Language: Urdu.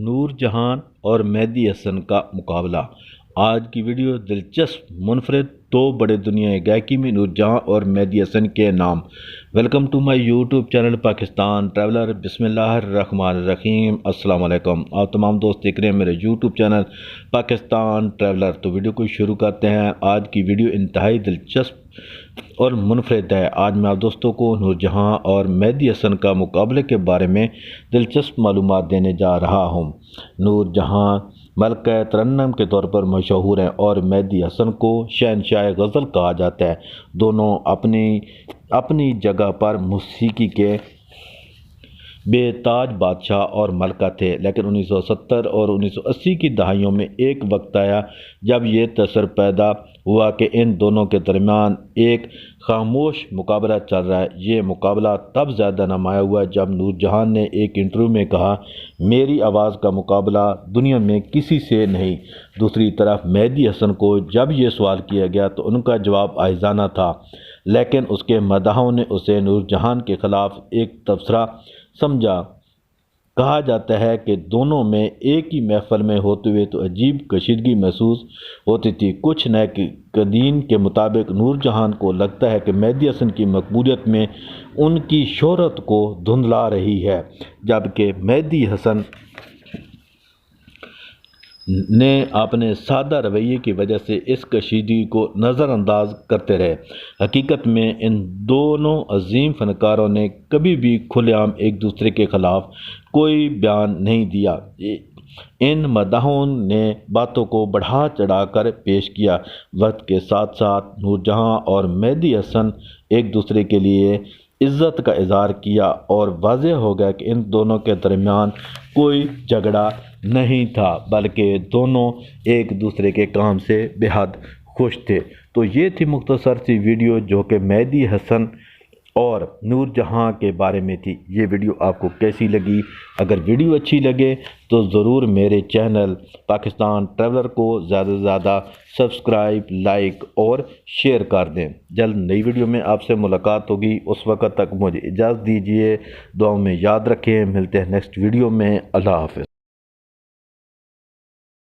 نور جہاں اور مہدی حسن کا مقابلہ۔ آج کی ویڈیو دلچسپ منفرد دو بڑے دنیائے گائکی میں نور جہاں اور مہدی حسن کے نام۔ Welcome to my YouTube channel Pakistan traveller. بسم اللہ الرحمن الرحیم۔ السلام علیکم، آپ تمام دوست دیکھ رہے ہیں میرے یوٹیوب چینل پاکستان ٹریولر۔ تو ویڈیو کو شروع کرتے ہیں۔ آج کی ویڈیو انتہائی دلچسپ اور منفرد ہے۔ آج میں آپ دوستوں کو نور جہاں اور مہدی حسن کا مقابلے کے بارے میں دلچسپ معلومات دینے جا رہا ہوں۔ نور جہاں ملکہ ترنم کے طور پر مشہور ہیں اور مہدی حسن کو شہنشاہ غزل کہا جاتا ہے۔ دونوں اپنی جگہ پر موسیقی کے بے تاج بادشاہ اور ملکہ تھے، لیکن 1970 اور 1980 کی دہائیوں میں ایک وقت آیا جب یہ تصور پیدا ہوا کہ ان دونوں کے درمیان ایک خاموش مقابلہ چل رہا ہے۔ یہ مقابلہ تب زیادہ نمایاں ہوا جب نور جہاں نے ایک انٹرویو میں کہا، میری آواز کا مقابلہ دنیا میں کسی سے نہیں۔ دوسری طرف مہدی حسن کو جب یہ سوال کیا گیا تو ان کا جواب آہستانہ تھا، لیکن اس کے مداحوں نے اسے نور جہاں کے خلاف ایک تبصرہ سمجھا۔ کہا جاتا ہے کہ دونوں میں ایک ہی محفل میں ہوتے ہوئے تو عجیب کشیدگی محسوس ہوتی تھی۔ کچھ ناقدین کے مطابق نور جہاں کو لگتا ہے کہ مہدی حسن کی مقبولیت میں ان کی شہرت کو دھندلا رہی ہے، جبکہ مہدی حسن نے اپنے سادہ رویے کی وجہ سے اس کشیدگی کو نظر انداز کرتے رہے۔ حقیقت میں ان دونوں عظیم فنکاروں نے کبھی بھی کھلے عام ایک دوسرے کے خلاف کوئی بیان نہیں دیا۔ ان مداحوں نے باتوں کو بڑھا چڑھا کر پیش کیا۔ وقت کے ساتھ ساتھ نور جہاں اور مہدی حسن ایک دوسرے کے لیے عزت کا اظہار کیا اور واضح ہو گیا کہ ان دونوں کے درمیان کوئی جھگڑا نہیں تھا، بلکہ دونوں ایک دوسرے کے کام سے بے حد خوش تھے۔ تو یہ تھی مختصر سی ویڈیو جو کہ مہدی حسن اور نور جہاں کے بارے میں تھی۔ یہ ویڈیو آپ کو کیسی لگی؟ اگر ویڈیو اچھی لگے تو ضرور میرے چینل پاکستان ٹریولر کو زیادہ سے زیادہ سبسکرائب، لائک اور شیئر کر دیں۔ جلد نئی ویڈیو میں آپ سے ملاقات ہوگی، اس وقت تک مجھے اجازت دیجیے۔ دعاؤں میں یاد رکھیں، ملتے ہیں نیکسٹ ویڈیو میں۔ اللہ حافظ۔